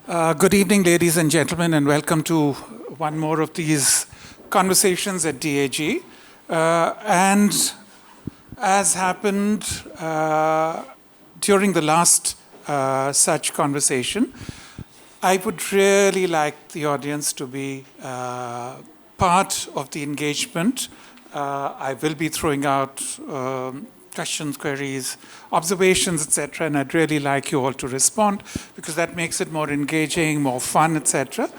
Good evening, ladies and gentlemen, and welcome to one more of these conversations at DAG. And as happened during the last such conversation, I would really like the audience to be part of the engagement. I will be throwing out questions, queries, observations, etc. And I'd really like you all to respond because that makes it more engaging, more fun, etc.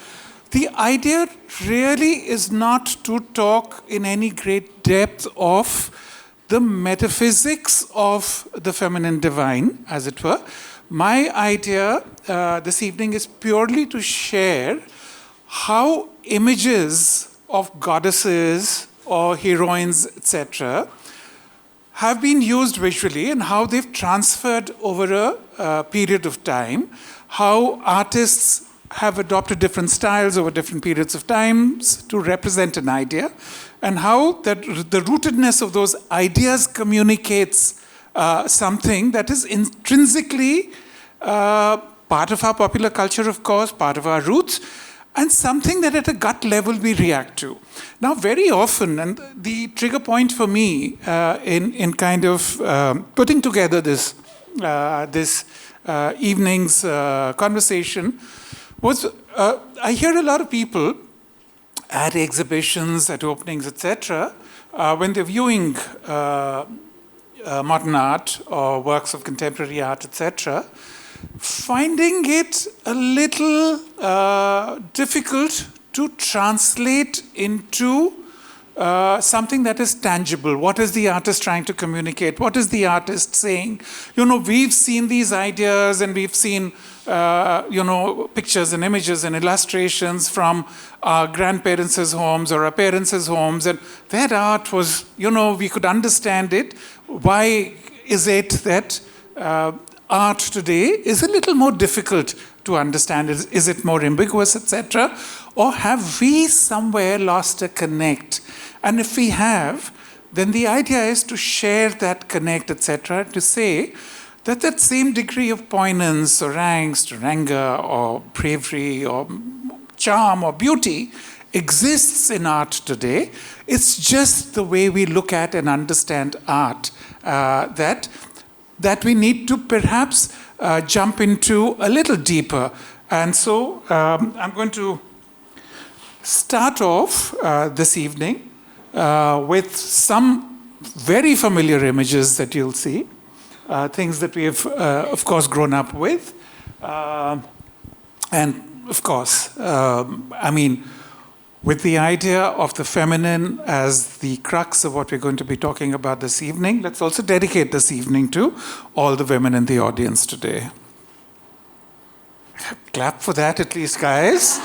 The idea really is not to talk in any great depth of the metaphysics of the feminine divine, as it were. My idea this evening is purely to share how images of goddesses or heroines, etc., have been used visually and how they've transferred over a period of time, how artists have adopted different styles over different periods of times to represent an idea, and how the rootedness of those ideas communicates something that is intrinsically part of our popular culture, of course, part of our roots, and something that at a gut level we react to. Now, very often, and the trigger point for me in kind of putting together this evening's conversation was I hear a lot of people at exhibitions, at openings, etc., when they're viewing modern art or works of contemporary art, etc., finding it a little difficult to translate into something that is tangible. What is the artist trying to communicate? What is the artist saying? We've seen these ideas and we've seen, pictures and images and illustrations from our grandparents' homes or our parents' homes, and that art was, we could understand it. Why is it that art today is a little more difficult to understand? Is it more ambiguous, etc.? Or have we somewhere lost a connect? And if we have, then the idea is to share that connect, etc., to say that that same degree of poignance or angst or anger or bravery or charm or beauty exists in art today. It's just the way we look at and understand art that we need to perhaps jump into a little deeper. And so I'm going to start off this evening with some very familiar images that you'll see, things that we have, of course, grown up with. And, of course, with the idea of the feminine as the crux of what we're going to be talking about this evening, let's also dedicate this evening to all the women in the audience today. Clap for that at least, guys.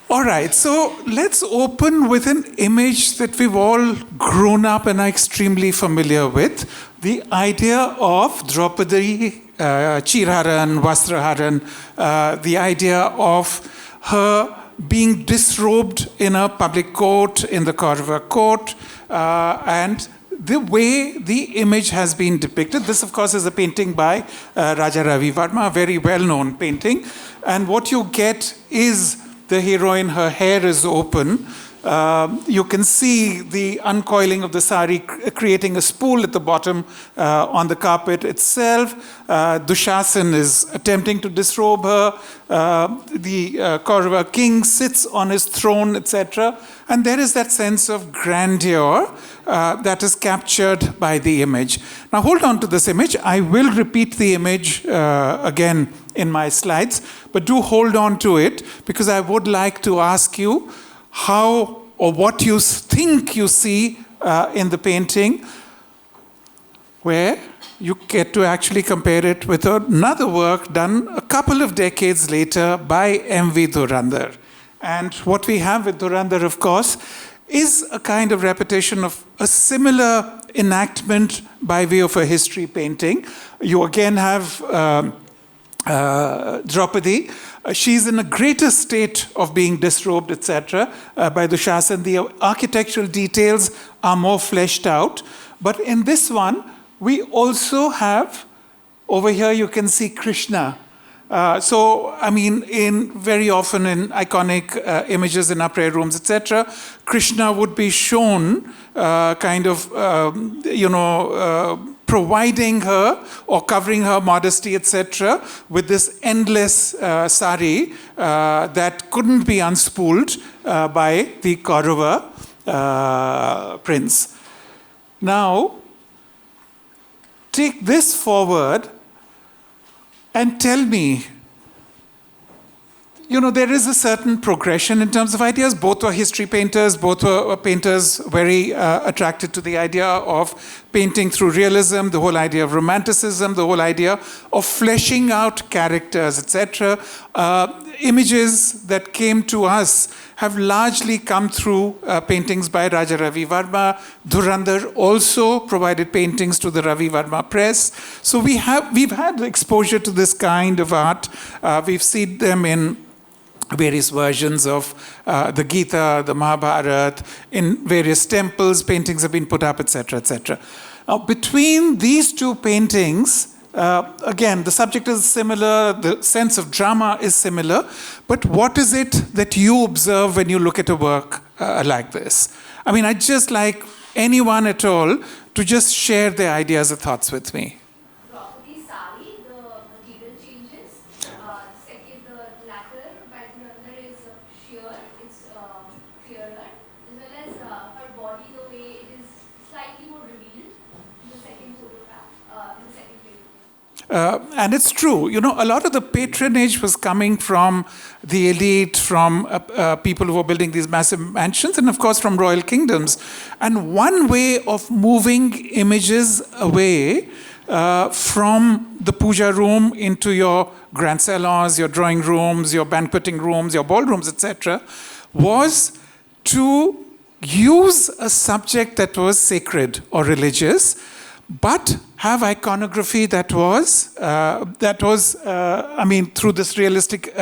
All right, so let's open with an image that we've all grown up and are extremely familiar with. The idea of Draupadi, Chirharan, Vastraharan, the idea of her being disrobed in a public court, in the Kaurava court, and the way the image has been depicted. This, of course, is a painting by Raja Ravi Varma, a very well-known painting. And what you get is the heroine, her hair is open. You can see the uncoiling of the sari creating a spool at the bottom on the carpet itself. Dushasan is attempting to disrobe her. The Kaurava king sits on his throne, etc. And there is that sense of grandeur that is captured by the image. Now hold on to this image. I will repeat the image again in my slides, but do hold on to it because I would like to ask you how or what you think you see in the painting, where you get to actually compare it with another work done a couple of decades later by M.V. Dhurandhar. And what we have with Dhurandhar, of course, is a kind of repetition of a similar enactment by way of a history painting. You again have Draupadi. She's in a greater state of being disrobed, etc., by Dushasan. The architectural details are more fleshed out. But in this one, we also have Over here you can see Krishna. Very often in iconic images in our prayer rooms, etc., Krishna would be shown providing her or covering her modesty, etc., with this endless sari that couldn't be unspooled by the Kaurava prince. Now, take this forward and tell me, there is a certain progression in terms of ideas. Both were history painters, both were painters very attracted to the idea of painting through realism, the whole idea of romanticism, the whole idea of fleshing out characters, etc. Images that came to us have largely come through paintings by Raja Ravi Varma. Dhurandhar also provided paintings to the Ravi Varma press. So we've had exposure to this kind of art. We've seen them in various versions of the Gita, the Mahabharata, in various temples, paintings have been put up, etc., etc. Now, between these two paintings, again, the subject is similar, the sense of drama is similar, but what is it that you observe when you look at a work like this? I'd just like anyone at all to just share their ideas or thoughts with me. And it's true, a lot of the patronage was coming from the elite, from people who were building these massive mansions, and of course from royal kingdoms. And one way of moving images away from the puja room into your grand salons, your drawing rooms, your banqueting rooms, your ballrooms, etc., was to use a subject that was sacred or religious, but have iconography that was through this realistic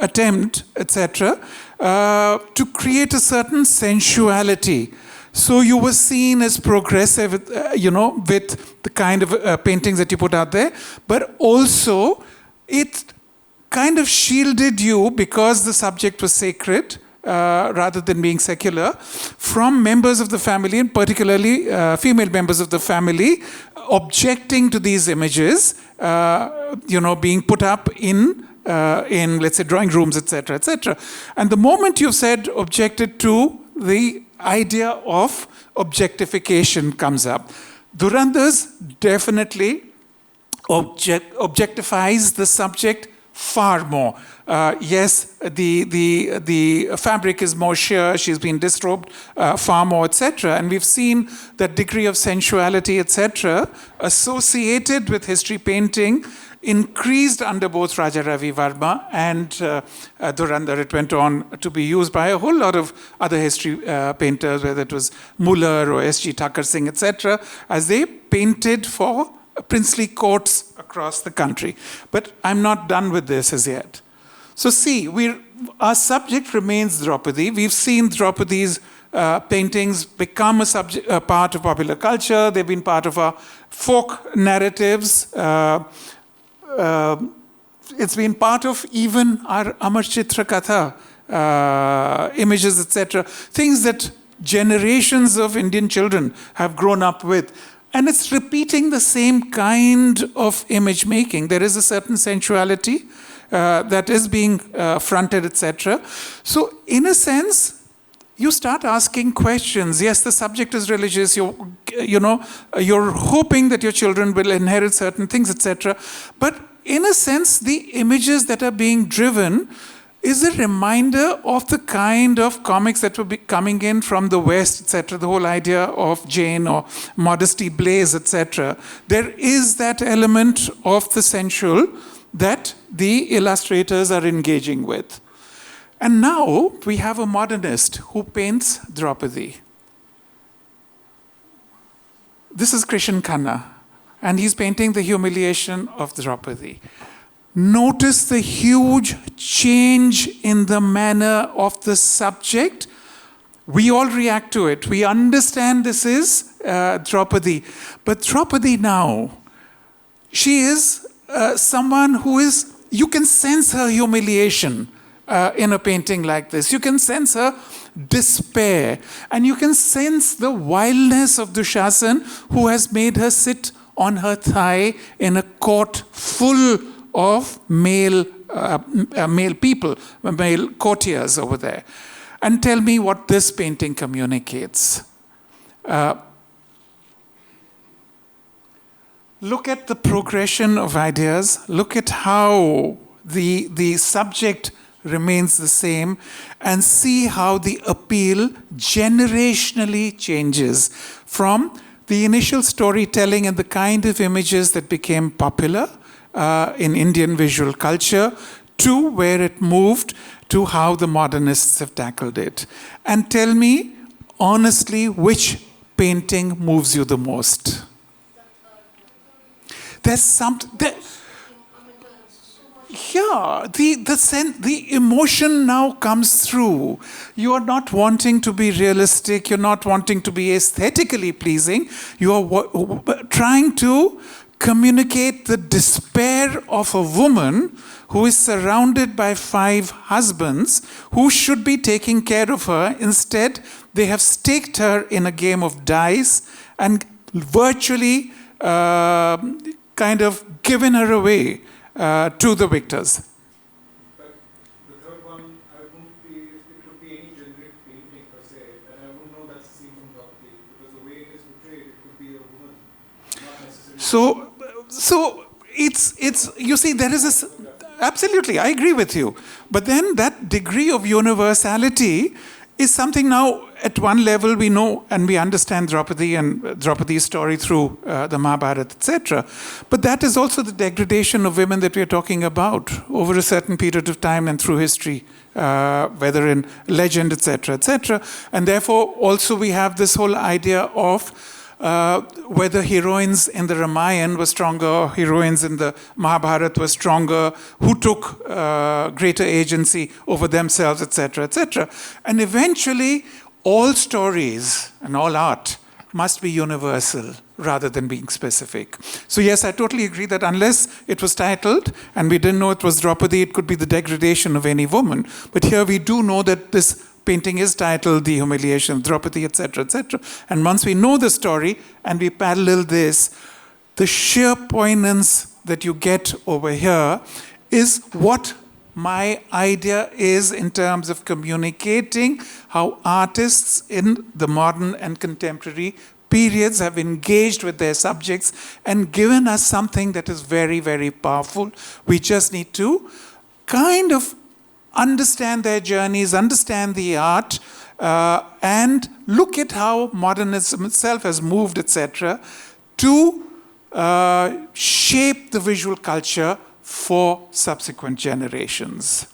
attempt, etc., to create a certain sensuality. So you were seen as progressive, with the kind of paintings that you put out there, but also it kind of shielded you, because the subject was sacred, rather than being secular, from members of the family, and particularly female members of the family, objecting to these images, being put up in let's say drawing rooms, etc., etc. And the moment you've said objected to, the idea of objectification comes up. Dhurandhar's definitely objectifies the subject far more. Yes, the fabric is more sheer, she's been disrobed far more, etc. And we've seen that degree of sensuality, etc., associated with history painting increased under both Raja Ravi Varma and Dhurandhar. It went on to be used by a whole lot of other history painters, whether it was Muller or S.G. Thakur Singh, etc., as they painted for princely courts across the country. But I'm not done with this as yet. So see, our subject remains Draupadi. We've seen Draupadi's paintings become a part of popular culture. They've been part of our folk narratives. It's been part of even our Amar Chitra Katha images, etc. Things that generations of Indian children have grown up with. And it's repeating the same kind of image making. There is a certain sensuality that is being fronted, etc. So in a sense, you start asking questions. Yes, the subject is religious. You're hoping that your children will inherit certain things, etc. But in a sense, the images that are being driven is a reminder of the kind of comics that will be coming in from the West, etc. The whole idea of Jane or modesty blaze, etc. There is that element of the sensual that the illustrators are engaging with. And now we have a modernist who paints Draupadi. This is Krishan Khanna, and he's painting the humiliation of Draupadi. Notice the huge change in the manner of the subject. We all react to it. We understand this is Draupadi. But Draupadi now, she is someone who is, you can sense her humiliation in a painting like this. You can sense her despair. And you can sense the wildness of Dushasan, who has made her sit on her thigh in a court full of male people, male courtiers over there. And tell me what this painting communicates. Look at the progression of ideas. Look at how the subject remains the same, and see how the appeal generationally changes from the initial storytelling and the kind of images that became popular in Indian visual culture to where it moved to how the modernists have tackled it. And tell me, honestly, which painting moves you the most? There's something... Yeah, the emotion now comes through. You are not wanting to be realistic. You're not wanting to be aesthetically pleasing. You are trying to communicate the despair of a woman who is surrounded by 5 husbands who should be taking care of her. Instead, they have staked her in a game of dice and virtually kind of given her away to the victors. But the third one, I wouldn't be, it could be any generic painting per se, and I wouldn't know that's a scene from Draupadi, because the way it is portrayed, it could be a woman, not necessarily. So it's you see, there is absolutely, I agree with you, but then that degree of universality is something now at one level we know and we understand Draupadi and Draupadi's story through the Mahabharata, etc. But that is also the degradation of women that we are talking about over a certain period of time and through history, whether in legend, etc., etc. And therefore also we have this whole idea of whether heroines in the Ramayana were stronger or heroines in the Mahabharata were stronger, who took greater agency over themselves, etc., etc. And eventually, all stories and all art must be universal rather than being specific. So yes, I totally agree that unless it was titled and we didn't know it was Draupadi, it could be the degradation of any woman. But here we do know that this painting is titled The Humiliation of Draupadi, etc., etc. And once we know the story and we parallel this, the sheer poignance that you get over here is what my idea is in terms of communicating how artists in the modern and contemporary periods have engaged with their subjects and given us something that is very, very powerful. We just need to kind of understand their journeys, understand the art, and look at how modernism itself has moved, etc., to shape the visual culture for subsequent generations.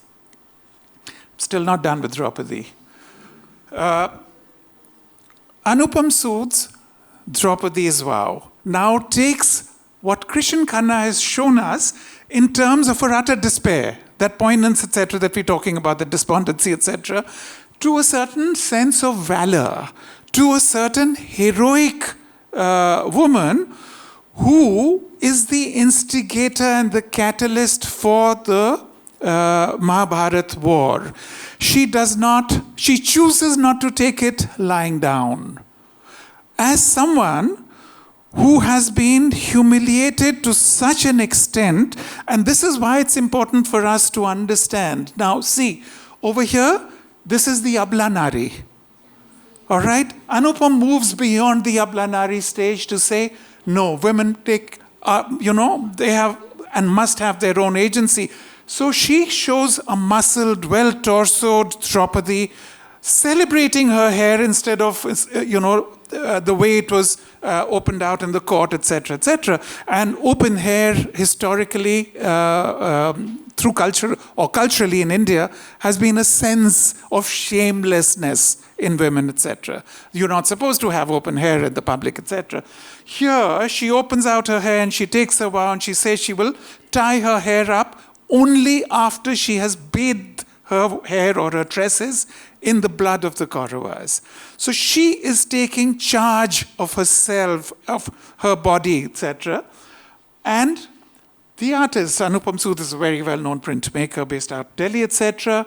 Still not done with Draupadi. Anupam Sood's Draupadi's Vow now takes what Krishan Khanna has shown us in terms of her utter despair, that poignance, etc., that we're talking about, the despondency, etc., to a certain sense of valor, to a certain heroic woman who is the instigator and the catalyst for the Mahabharata war. She chooses not to take it lying down. As someone who has been humiliated to such an extent, and this is why it's important for us to understand. Now, see, over here, this is the Abla Nari. All right? Anupam moves beyond the Abla Nari stage to say, no, women take, they have and must have their own agency. So she shows a muscled, well-torsoed Draupadi celebrating her hair instead of, the way it was opened out in the court, etc., etc. And open hair, historically, through culture or culturally in India, has been a sense of shamelessness in women, etc. You're not supposed to have open hair in the public, etc. Here, she opens out her hair and she takes a vow and she says she will tie her hair up only after she has bathed her hair or her tresses in the blood of the Kauravas. So she is taking charge of herself, of her body, etc. And The artist, Anupam Sood, is a very well-known printmaker based out of Delhi, etc.,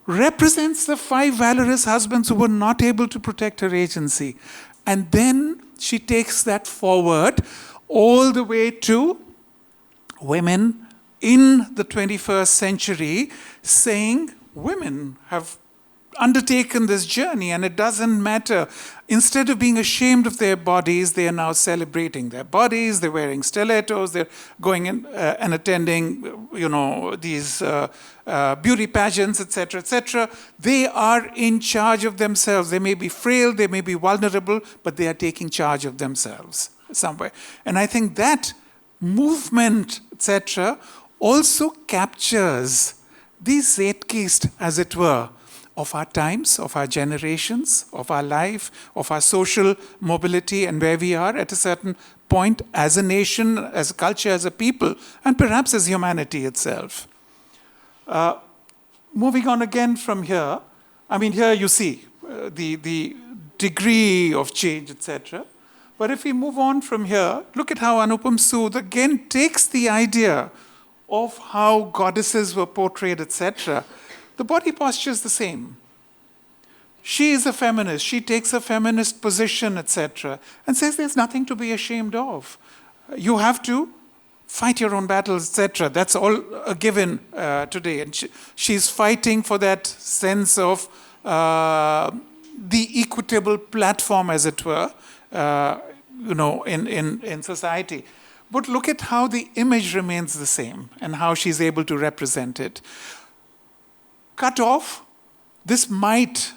represents the 5 valorous husbands who were not able to protect her agency. And then she takes that forward all the way to women in the 21st century, saying women have undertaken this journey and it doesn't matter. Instead of being ashamed of their bodies, they are now celebrating their bodies. They're wearing stilettos. They're going in, and attending, these beauty pageants, etc., etc. They are in charge of themselves. They may be frail, they may be vulnerable, but they are taking charge of themselves somewhere. And I think that movement, etc., also captures the zeitgeist, as it were, of our times, of our generations, of our life, of our social mobility, and where we are at a certain point as a nation, as a culture, as a people, and perhaps as humanity itself. Moving on again from here, here you see the degree of change, etc. But if we move on from here, look at how Anupam Sood again takes the idea of how goddesses were portrayed, etc. The body posture is the same. She is a feminist. She takes a feminist position, etc., and says there's nothing to be ashamed of. You have to fight your own battles, etc. That's all a given today. And she's fighting for that sense of the equitable platform, as it were, in society. But look at how the image remains the same and how she's able to represent it. Cut off, this might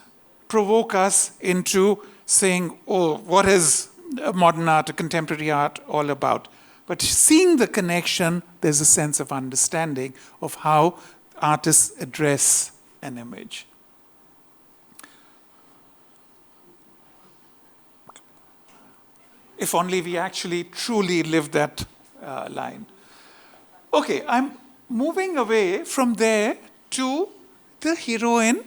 provoke us into saying, oh, what is modern art or contemporary art all about? But seeing the connection, there's a sense of understanding of how artists address an image. If only we actually truly lived that line. Okay, I'm moving away from there to the heroine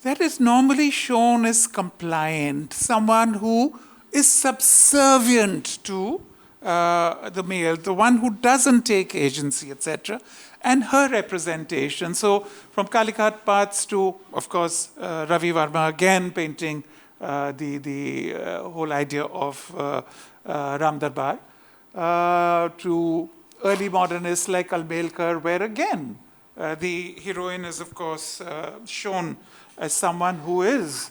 that is normally shown as compliant, someone who is subservient to the male, the one who doesn't take agency, etc., and her representation. So from Kalighat Paths to, of course, Ravi Varma again painting the whole idea of Ram Darbar, to early modernists like Almelkar, where again the heroine is, of course, shown as someone who is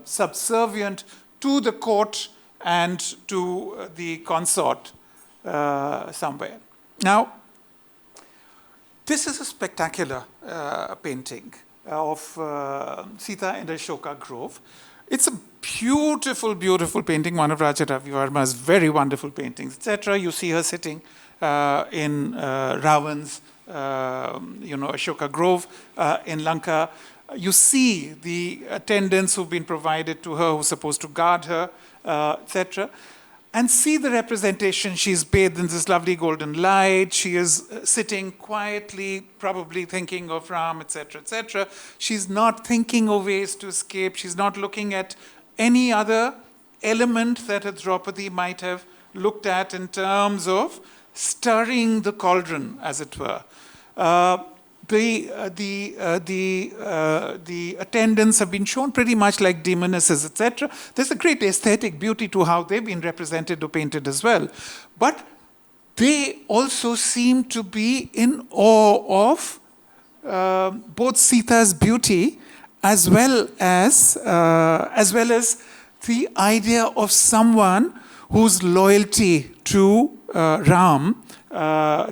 subservient to the court and to the consort somewhere. Now, this is a spectacular painting of Sita in the Ashoka Grove. It's a beautiful, beautiful painting, one of Raja Ravi Varma's very wonderful paintings, etc. You see her sitting in Ravan's, Ashoka Grove in Lanka. You see the attendants who've been provided to her, who's supposed to guard her, etc. And see the representation. She's bathed in this lovely golden light. She is sitting quietly, probably thinking of Ram, etc., etc. She's not thinking of ways to escape. She's not looking at any other element that a Draupadi might have looked at in terms of stirring the cauldron, as it were. The attendants have been shown pretty much like demonesses, etc. There's a great aesthetic beauty to how they've been represented or painted as well. But they also seem to be in awe of both Sita's beauty as well as the idea of someone whose loyalty to Ram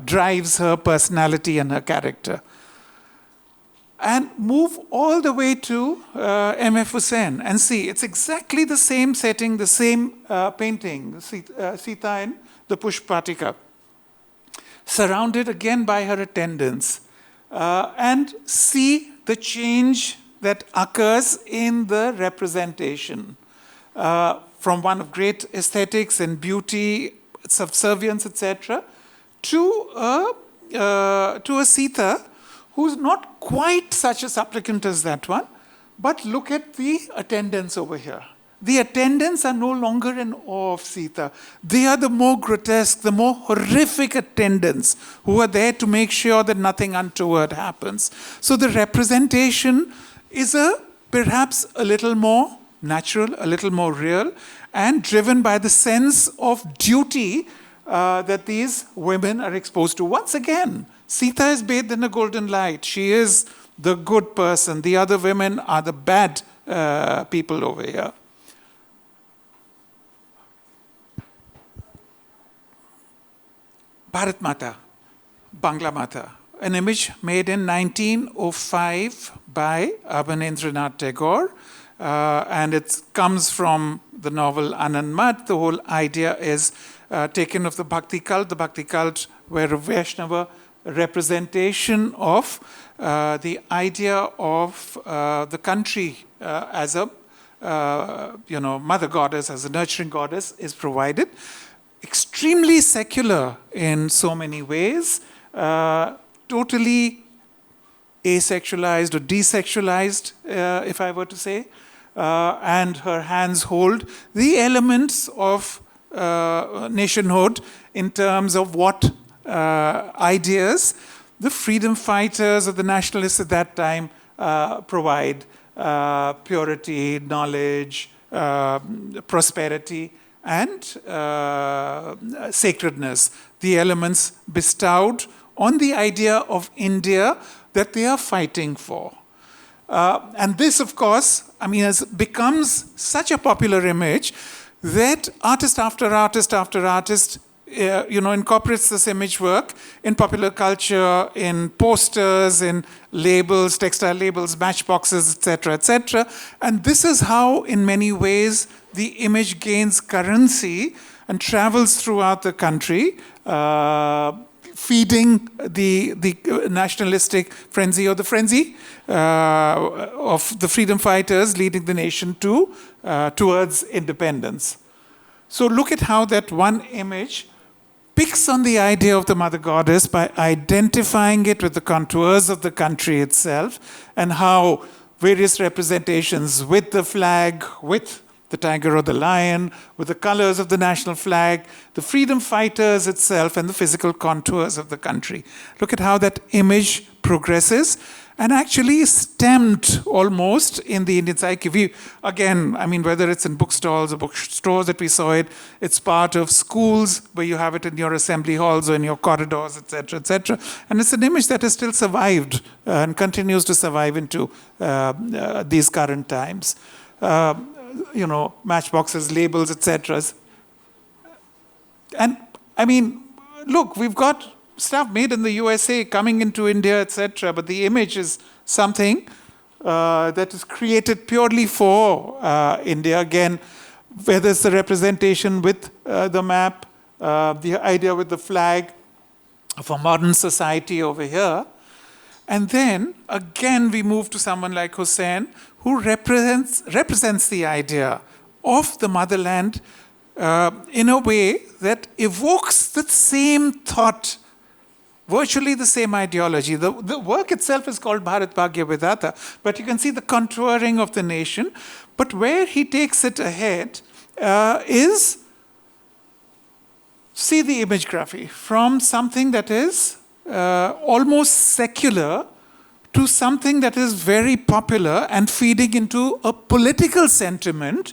drives her personality and her character. And move all the way to M.F. Hussain and see, it's exactly the same setting, the same painting, Sita in the Pushpatika, surrounded again by her attendants, and see the change that occurs in the representation from one of great aesthetics and beauty, subservience, etc., to a Sita who's not quite such a supplicant as that one, but look at the attendants over here. the attendants are no longer in awe of Sita. They are the more grotesque, the more horrific attendants who are there to make sure that nothing untoward happens. So the representation is perhaps a little more natural, a little more real, and driven by the sense of duty that these women are exposed to. Once again, Sita is bathed in a golden light. She is the good person. The other women are the bad people over here. Bharat Mata, Bangla Mata, an image made in 1905 by Abanindranath Tagore, and it comes from the novel Anand Mat. The whole idea is taken of the Bhakti cult where a Vaishnava representation of the idea of the country as a mother goddess, as a nurturing goddess is provided. Extremely secular in so many ways, totally asexualized or desexualized, if I were to say, and her hands hold the elements of nationhood in terms of what ideas the freedom fighters or the nationalists at that time provide: purity, knowledge, prosperity, and sacredness, the elements bestowed on the idea of India that they are fighting for. And this, of course, becomes such a popular image that artist after artist after artist incorporates this image work in popular culture, in posters, in labels, textile labels, matchboxes, etc., etc. And this is how, in many ways, the image gains currency and travels throughout the country, feeding the nationalistic frenzy or the frenzy of the freedom fighters leading the nation towards independence. So look at how that one image picks on the idea of the mother goddess by identifying it with the contours of the country itself, and how various representations with the flag, with the tiger or the lion, with the colors of the national flag, the freedom fighters itself, and the physical contours of the country. Look at how that image progresses and actually stamped almost in the Indian psyche. Whether it's in bookstores or bookstores that we saw it, it's part of schools where you have it in your assembly halls or in your corridors, etc., etc. And it's an image that has still survived and continues to survive into these current times. Matchboxes, labels, etc. And look, we've got stuff made in the USA coming into India, etc. But the image is something that is created purely for India. Again, whether it's the representation with the map, the idea with the flag of a modern society over here. And then, again, we move to someone like Hussain, who represents the idea of the motherland in a way that evokes the same thought, virtually the same ideology. The work itself is called Bharat Bhagya Vidhata, but you can see the contouring of the nation. But where he takes it ahead is, see the imagegraphy, from something that is almost secular to something that is very popular and feeding into a political sentiment,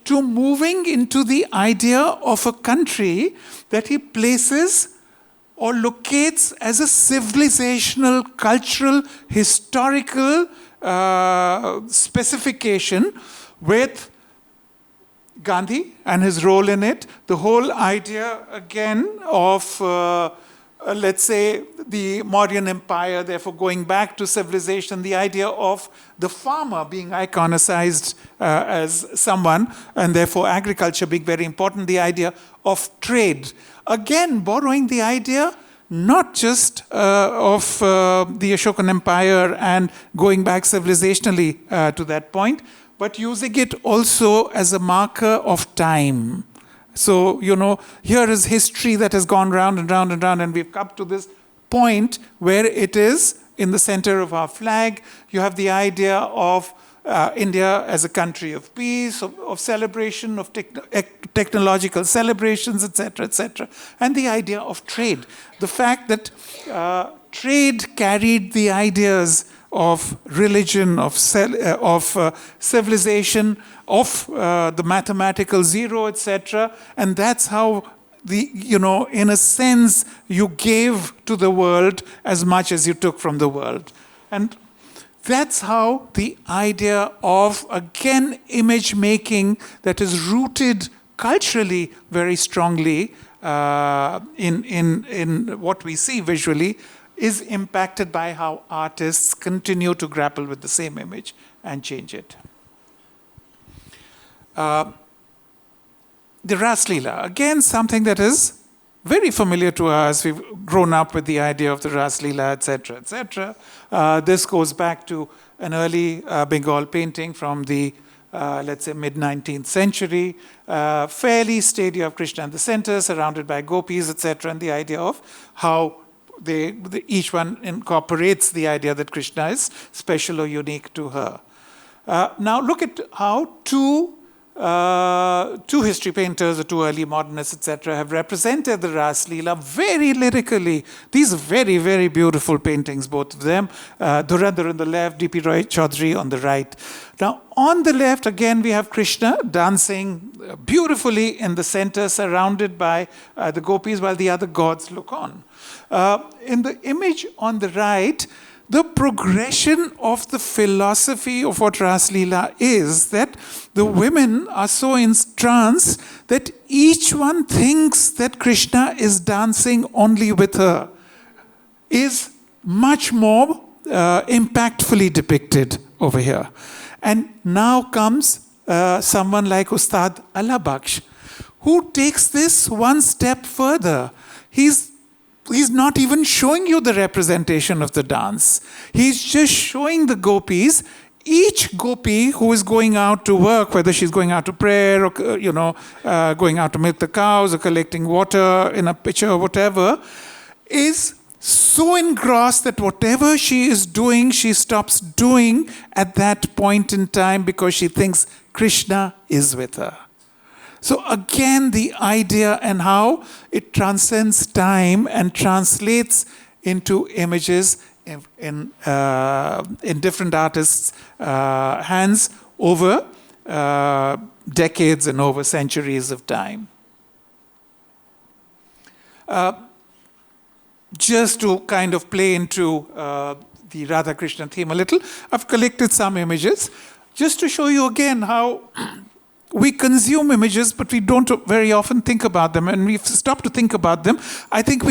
to moving into the idea of a country that he places or locates as a civilizational, cultural, historical specification with Gandhi and his role in it. The whole idea, again, of let's say the Mauryan Empire, therefore going back to civilization, the idea of the farmer being iconicized as someone, and therefore agriculture being very important, the idea of trade. Again, borrowing the idea not just of the Ashokan Empire and going back civilizationally to that point, but using it also as a marker of time. So, here is history that has gone round and round and round, and we've come to this point where it is in the center of our flag. You have the idea of India as a country of peace, of celebration, of technological celebrations, etc., etc. And the idea of trade. The fact that trade carried the ideas of religion, of civilization, of the mathematical zero, etc. And that's how in a sense, you gave to the world as much as you took from the world. And that's how the idea of, again, image making that is rooted culturally very strongly in what we see visually is impacted by how artists continue to grapple with the same image and change it. The Ras Leela, again, something that is very familiar to us. We've grown up with the idea of the Ras Leela, etc., etc. This goes back to an early Bengal painting from the, let's say, mid-19th century. Fairly steady of Krishna in the center, surrounded by gopis, etc., and the idea of how each one incorporates the idea that Krishna is special or unique to her. Now look at how two history painters, or two early modernists, etc., have represented the Ras Leela very lyrically. These are very, very beautiful paintings, both of them. Dhurandhar on the left, D.P. Roy Chaudhary on the right. Now, on the left, again, we have Krishna dancing beautifully in the center, surrounded by the gopis, while the other gods look on. In the image on the right, the progression of the philosophy of what Ras Leela is that the women are so in trance that each one thinks that Krishna is dancing only with her, is much more impactfully depicted over here. And now comes someone like Ustad Allah Bakhsh, who takes this one step further. He's not even showing you the representation of the dance. He's just showing the gopis, each gopi who is going out to work, whether she's going out to prayer or, going out to milk the cows or collecting water in a pitcher or whatever, is so engrossed that whatever she is doing, she stops doing at that point in time because she thinks Krishna is with her. So again, the idea and how it transcends time and translates into images in different artists' hands over decades and over centuries of time. Just to kind of play into the Radha Krishna theme a little, I've collected some images just to show you again how we consume images, but we don't very often think about them, and we've stopped to think about them. I think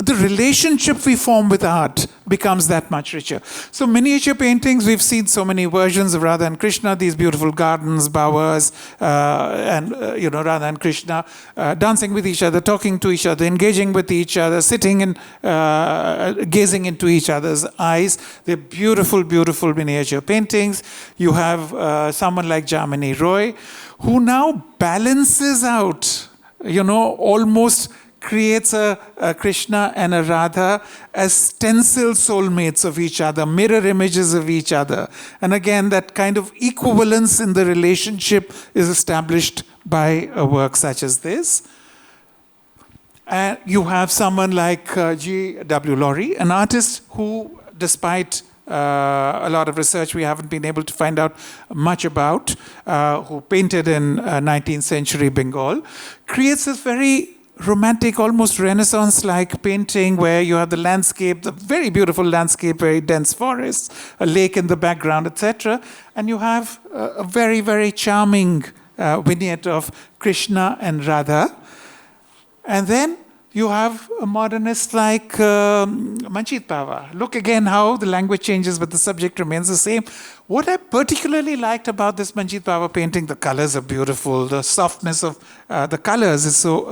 the relationship we form with art becomes that much richer. So miniature paintings, we've seen so many versions of Radha and Krishna, these beautiful gardens, bowers, and Radha and Krishna dancing with each other, talking to each other, engaging with each other, sitting and gazing into each other's eyes. They're beautiful, beautiful miniature paintings. You have someone like Jamini Roy, who now balances out, almost creates a Krishna and a Radha as stencil soulmates of each other, mirror images of each other. And again, that kind of equivalence in the relationship is established by a work such as this. And you have someone like G.W. Laurie, an artist who, despite a lot of research we haven't been able to find out much about, who painted in 19th century Bengal, creates this very romantic, almost Renaissance-like painting where you have the landscape, the very beautiful landscape, very dense forests, a lake in the background, etc. And you have a very, very charming vignette of Krishna and Radha. And then you have a modernist like Manjit Pava. Look again how the language changes, but the subject remains the same. What I particularly liked about this Manjit Pava painting, the colors are beautiful. The softness of the colors is so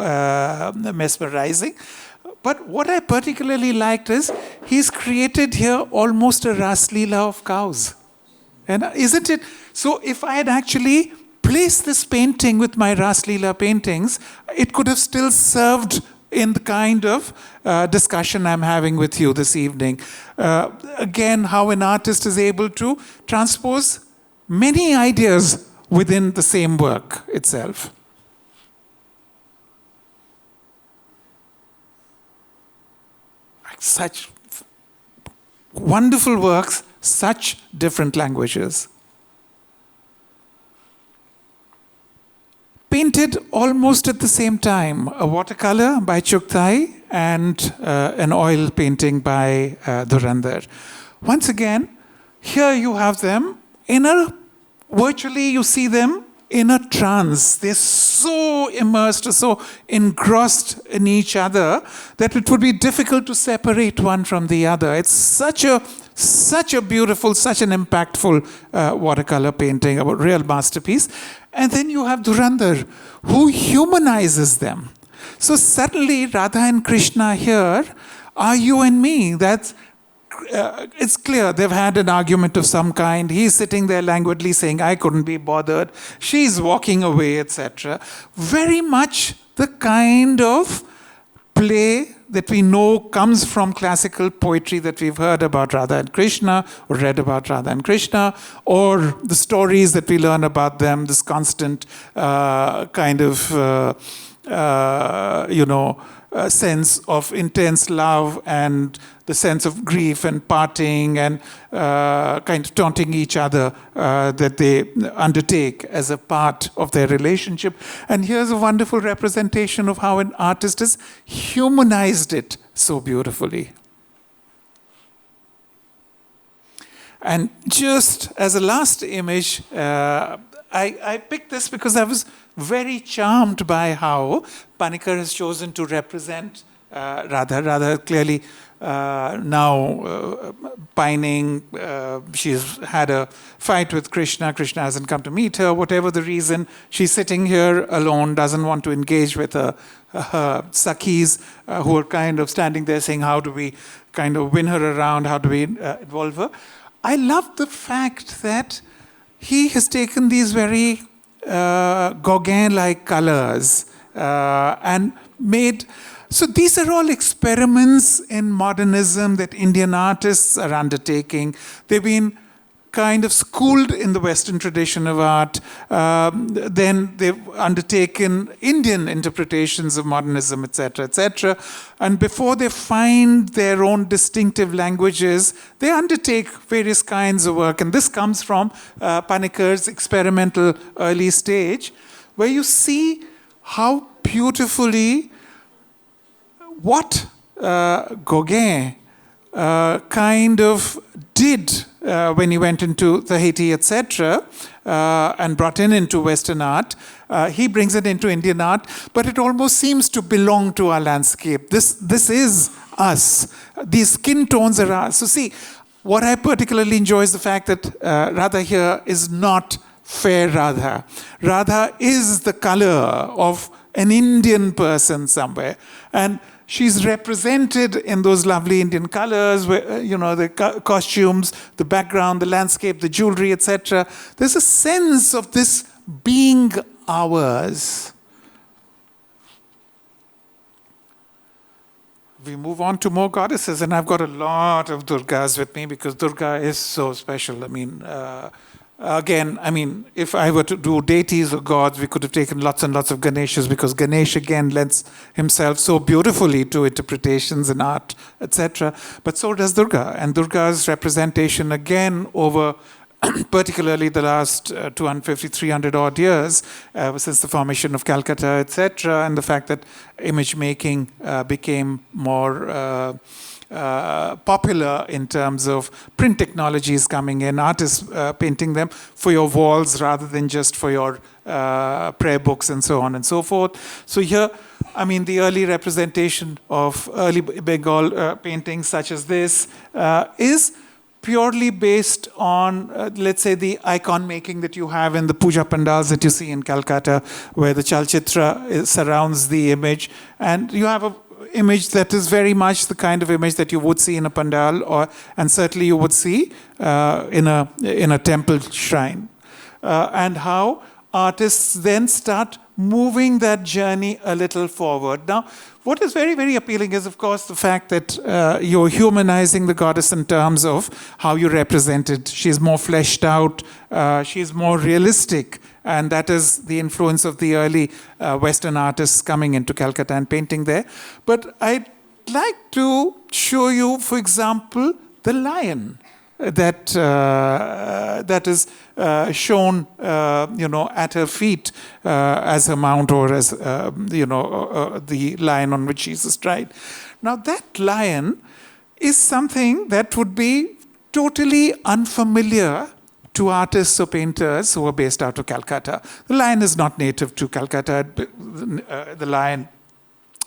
mesmerizing. But what I particularly liked is he's created here almost a Ras Leela of cows. And isn't it? So if I had actually placed this painting with my Ras Leela paintings, it could have still served in the kind of discussion I'm having with you this evening. Again, how an artist is able to transpose many ideas within the same work itself. Such wonderful works, such different languages. Painted almost at the same time, a watercolor by Chugtai and an oil painting by Dhurandhar. Once again, here you have them virtually you see them in a trance. They're so immersed, so engrossed in each other that it would be difficult to separate one from the other. It's such a beautiful, such an impactful watercolor painting, a real masterpiece. And then you have Dhurandhar, who humanizes them. So suddenly, Radha and Krishna here are you and me. It's clear they've had an argument of some kind. He's sitting there languidly saying, I couldn't be bothered. She's walking away, etc. Very much the kind of play that we know comes from classical poetry that we've heard about Radha and Krishna, or read about Radha and Krishna, or the stories that we learn about them, this constant kind of, sense of intense love and the sense of grief and parting and kind of taunting each other that they undertake as a part of their relationship. And here's a wonderful representation of how an artist has humanized it so beautifully. And just as a last image, I picked this because I was very charmed by how Panikkar has chosen to represent Radha. Radha clearly now pining. She's had a fight with Krishna. Krishna hasn't come to meet her. Whatever the reason, she's sitting here alone, doesn't want to engage with her Sakhis who are kind of standing there saying, how do we kind of win her around? How do we involve her? I love the fact that he has taken these very Gauguin-like colors and made... So these are all experiments in modernism that Indian artists are undertaking. They've been kind of schooled in the Western tradition of art. Then they've undertaken Indian interpretations of modernism, etc., etc. And before they find their own distinctive languages, they undertake various kinds of work. And this comes from Panikkar's experimental early stage, where you see how beautifully what Gauguin kind of did when he went into Tahiti, etc., and brought into Western art. He brings it into Indian art, but it almost seems to belong to our landscape. This is us. These skin tones are us. So see, what I particularly enjoy is the fact that Radha here is not fair Radha. Radha is the color of an Indian person somewhere. And she's represented in those lovely Indian colors, where, the costumes, the background, the landscape, the jewelry, etc. There's a sense of this being ours. We move on to more goddesses, and I've got a lot of Durgas with me because Durga is so special. Again, if I were to do deities or gods, we could have taken lots and lots of Ganeshas, because Ganesh again lends himself so beautifully to interpretations in art, etc. But so does Durga. And Durga's representation again over particularly the last 250, 300 odd years, since the formation of Calcutta, etc., and the fact that image making became more popular in terms of print technologies coming in, artists painting them for your walls rather than just for your prayer books and so on and so forth. So here, the early representation of early Bengal paintings such as this is purely based on, let's say, the icon making that you have in the puja pandals that you see in Calcutta, where the chalchitra surrounds the image, and you have a image that is very much the kind of image that you would see in a pandal, and certainly you would see in a temple shrine, and how artists then start moving that journey a little forward. Now, what is very, very appealing is, of course, the fact that you're humanizing the goddess in terms of how you represent it. She's more fleshed out, she's more realistic, and that is the influence of the early Western artists coming into Calcutta and painting there. But I'd like to show you, for example, the lion that is shown, at her feet as her mount, or as the lion on which she's astride. Now, that lion is something that would be totally unfamiliar to artists or painters who are based out of Calcutta. The lion is not native to Calcutta. The lion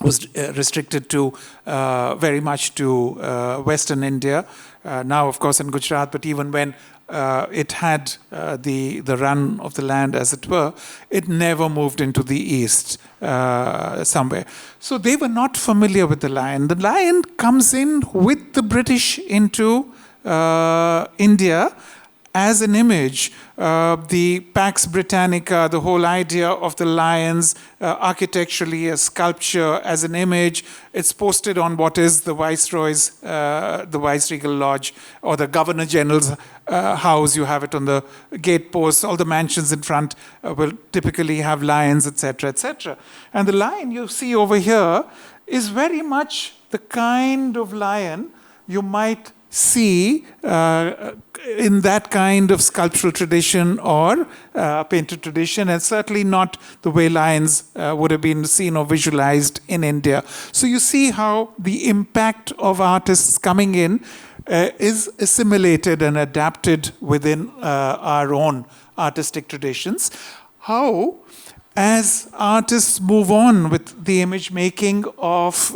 was restricted to very much to Western India. Now, of course, in Gujarat, but even when it had the run of the land, as it were, it never moved into the east somewhere. So they were not familiar with the lion. The lion comes in with the British into India as an image. The Pax Britannica, the whole idea of the lions, architecturally, a sculpture as an image, it's posted on what is the Viceroy's, the Viceregal Lodge, or the Governor General's house. You have it on the gate posts. All the mansions in front will typically have lions, etc., etc. And the lion you see over here is very much the kind of lion you might see in that kind of sculptural tradition or painted tradition, and certainly not the way lions would have been seen or visualized in India. So you see how the impact of artists coming in is assimilated and adapted within our own artistic traditions. How, as artists move on with the image making of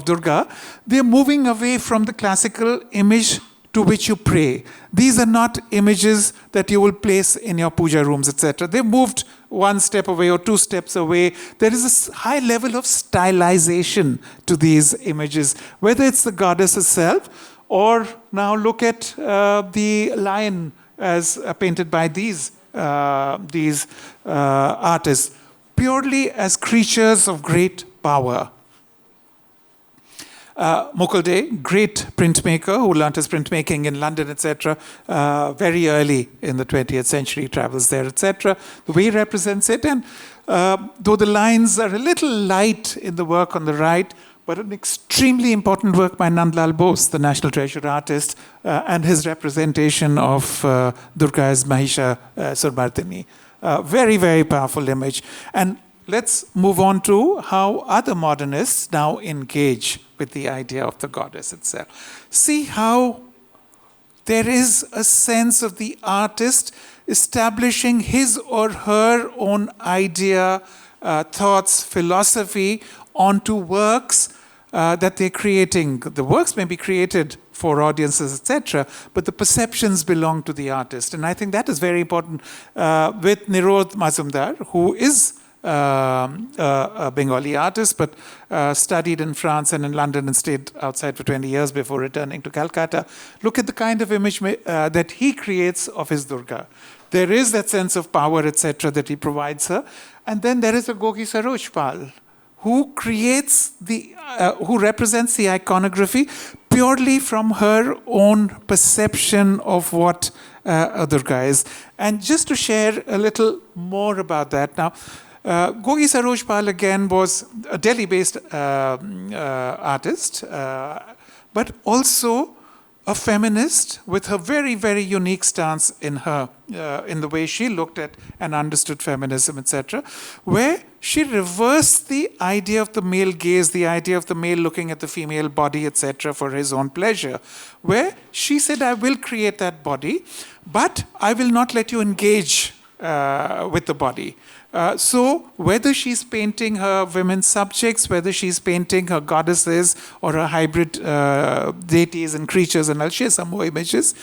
Durga, they're moving away from the classical image to which you pray. These are not images that you will place in your puja rooms, etc. They moved one step away or two steps away. There is a high level of stylization to these images, whether it's the goddess herself, or now look at the lion as painted by these artists, purely as creatures of great power. Mukul Dey, great printmaker who learnt his printmaking in London, etc., very early in the 20th century, travels there, etc. The way he represents it, and though the lines are a little light in the work on the right, but an extremely important work by Nandlal Bose, the National Treasure artist, and his representation of Durga as Mahisha Surmardini. Very, very powerful image. And let's move on to how other modernists now engage with the idea of the goddess itself. See how there is a sense of the artist establishing his or her own idea, thoughts, philosophy onto works that they're creating. The works may be created for audiences, etc., but the perceptions belong to the artist. And I think that is very important with Nirod Mazumdar, who is a Bengali artist, but studied in France and in London and stayed outside for 20 years before returning to Calcutta. Look at the kind of image that he creates of his Durga. There is that sense of power, etc., that he provides her. And then there is a Gogi Saroj Pal, who creates who represents the iconography purely from her own perception of what Durga is. And just to share a little more about that now, Gogi Saroj Pal again was a Delhi-based artist, but also a feminist with her very, very unique stance in the way she looked at and understood feminism, etc., where she reversed the idea of the male gaze, the idea of the male looking at the female body, etc., for his own pleasure, where she said, I will create that body, but I will not let you engage with the body. So whether she's painting her women subjects, whether she's painting her goddesses or her hybrid deities and creatures, and I'll share some more images,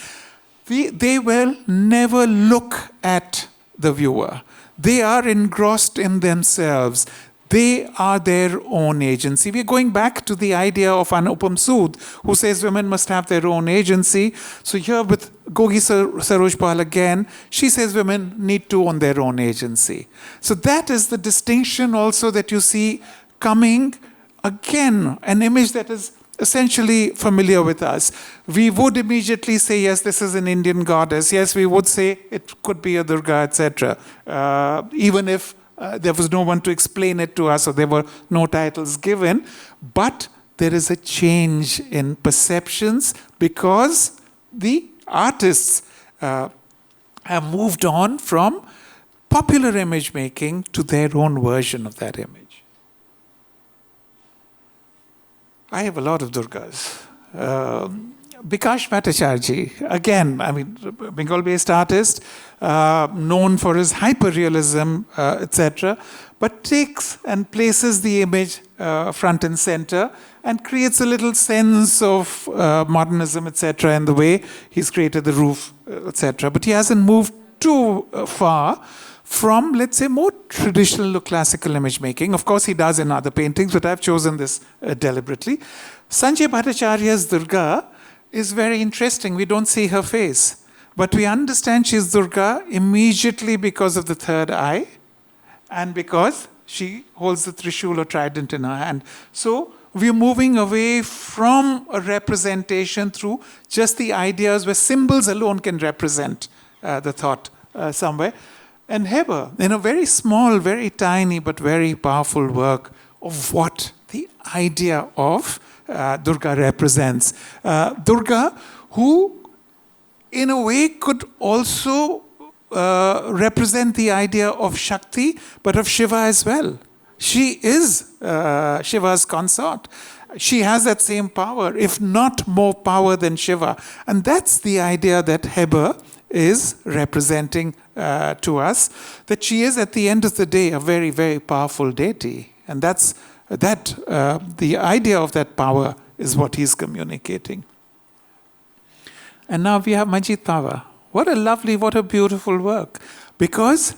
they will never look at the viewer. They are engrossed in themselves. They are their own agency. We're going back to the idea of Anupam Sood, who says women must have their own agency. So here with Gogi Saroj Pal again, she says women need to own their own agency. So that is the distinction also that you see coming again, an image that is essentially familiar with us. We would immediately say, yes, this is an Indian goddess. Yes, we would say it could be a Durga, etc. Even if there was no one to explain it to us or there were no titles given. But there is a change in perceptions because the artists have moved on from popular image making to their own version of that image. I have a lot of Durgas. Bikash Bhattacharya, again, I mean, Bengal-based artist, known for his hyperrealism, etc., but takes and places the image front and center and creates a little sense of modernism, etc., in the way he's created the roof, etc. But he hasn't moved too far from, let's say, more traditional or classical image making. Of course, he does in other paintings, but I've chosen this deliberately. Sanjay Bhattacharya's Durga is very interesting. We don't see her face, but we understand she's Durga immediately because of the third eye and because she holds the Trishul or trident in her hand. So we're moving away from a representation through just the ideas where symbols alone can represent the thought somewhere. And Heber, in a very small, very tiny, but very powerful work of what the idea of Durga represents. Durga, who in a way could also represent the idea of Shakti, but of Shiva as well. She is Shiva's consort. She has that same power, if not more power than Shiva. And that's the idea that Heber is representing to us, that she is at the end of the day a very, very powerful deity. And that's the idea of that power is what he's communicating. And now we have Manjit Tawa. What a lovely, what a beautiful work. Because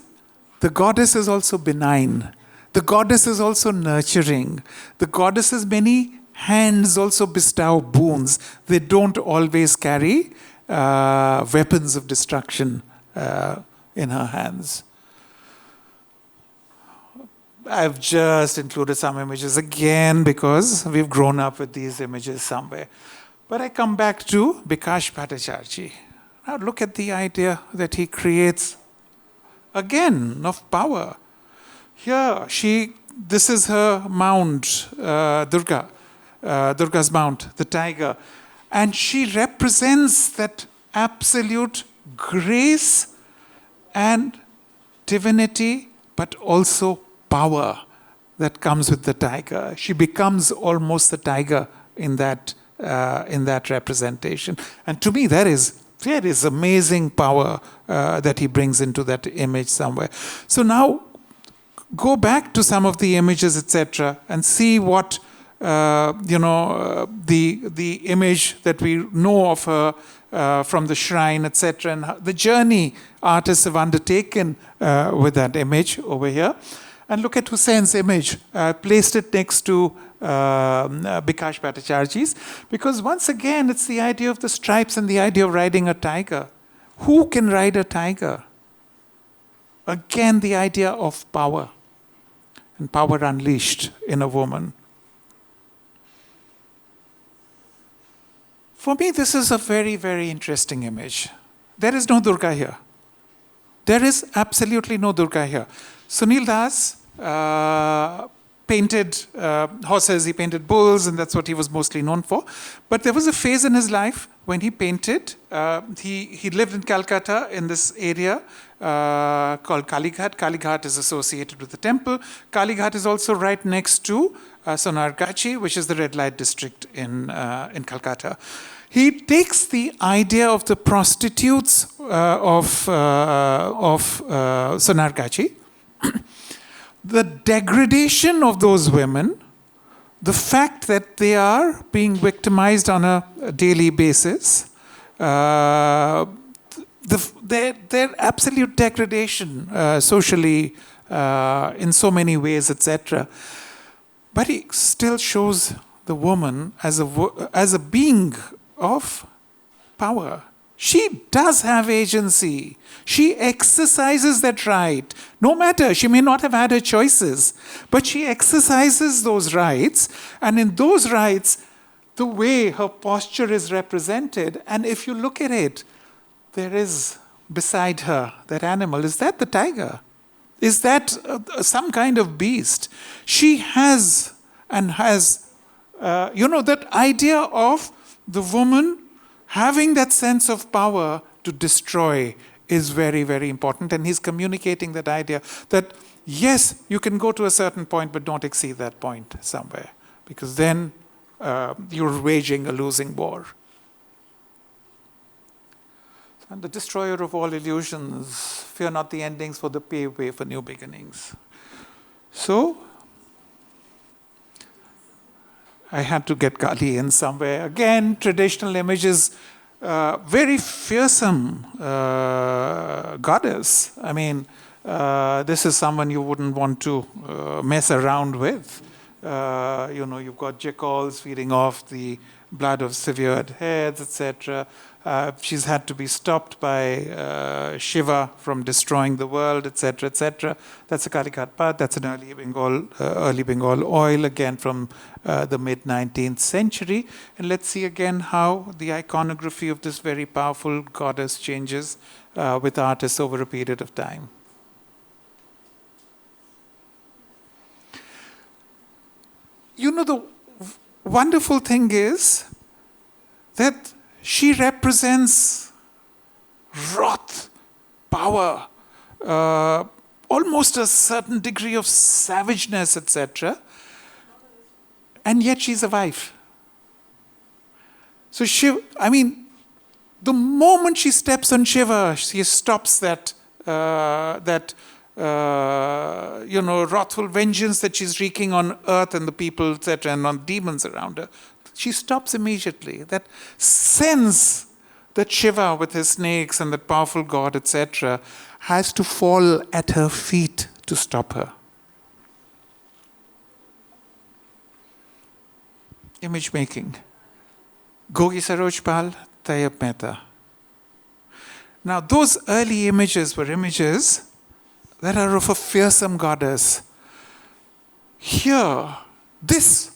the goddess is also benign. The goddess is also nurturing. The goddess's many hands also bestow boons. They don't always carry weapons of destruction in her hands. I've just included some images again because we've grown up with these images somewhere. But I come back to Bikash Bhattacharya. Now look at the idea that he creates again of power. Here, this is her mount, Durga's mount, the tiger. And she represents that absolute grace and divinity, but also power that comes with the tiger. She becomes almost the tiger in that representation. And to me, there is amazing power that he brings into that image somewhere. So now, go back to some of the images, etc., and see what the image that we know of her from the shrine, etc., and the journey artists have undertaken with that image over here. And look at Hussein's image. I placed it next to Bikash Bhattacharya's, because once again, it's the idea of the stripes and the idea of riding a tiger. Who can ride a tiger? Again, the idea of power, and power unleashed in a woman. For me, this is a very, very interesting image. There is no Durga here. There is absolutely no Durga here. Sunil Das painted horses, he painted bulls, and that's what he was mostly known for. But there was a phase in his life when he painted. He lived in Calcutta in this area called Kalighat. Kalighat is associated with the temple. Kalighat is also right next to Sonargachi, which is the red light district in Calcutta. He takes the idea of the prostitutes of Sonargachi, the degradation of those women, the fact that they are being victimized on a daily basis, their absolute degradation socially in so many ways, etc. But he still shows the woman as a being of power. She does have agency. She exercises that right. No matter, she may not have had her choices, but she exercises those rights. And in those rights, the way her posture is represented, and if you look at it, there is beside her that animal. Is that the tiger? Is that some kind of beast? She has that idea of the woman having that sense of power to destroy is very, very important. And he's communicating that idea that, yes, you can go to a certain point, but don't exceed that point somewhere. Because then you're waging a losing war. And the destroyer of all illusions, fear not the endings, for the pave way for new beginnings. So, I had to get Kali in somewhere. Again, traditional images, very fearsome goddess. I mean, this is someone you wouldn't want to mess around with. You've got jackals feeding off the blood of severed heads, etc. She's had to be stopped by Shiva from destroying the world, etc., etc. That's a Kalikat Path. That's an early Bengal oil, again from the mid-19th century. And let's see again how the iconography of this very powerful goddess changes with artists over a period of time. The wonderful thing is that she represents wrath, power, almost a certain degree of savageness, etc. And yet she's a wife. So the moment she steps on Shiva, she stops that wrathful vengeance that she's wreaking on earth and the people, etc., and on demons around her. She stops immediately. That sense that Shiva with his snakes and that powerful god, etc., has to fall at her feet to stop her. Image making. Gogi Sarojpal, Tayyab Mehta. Now, those early images were images that are of a fearsome goddess. Here, this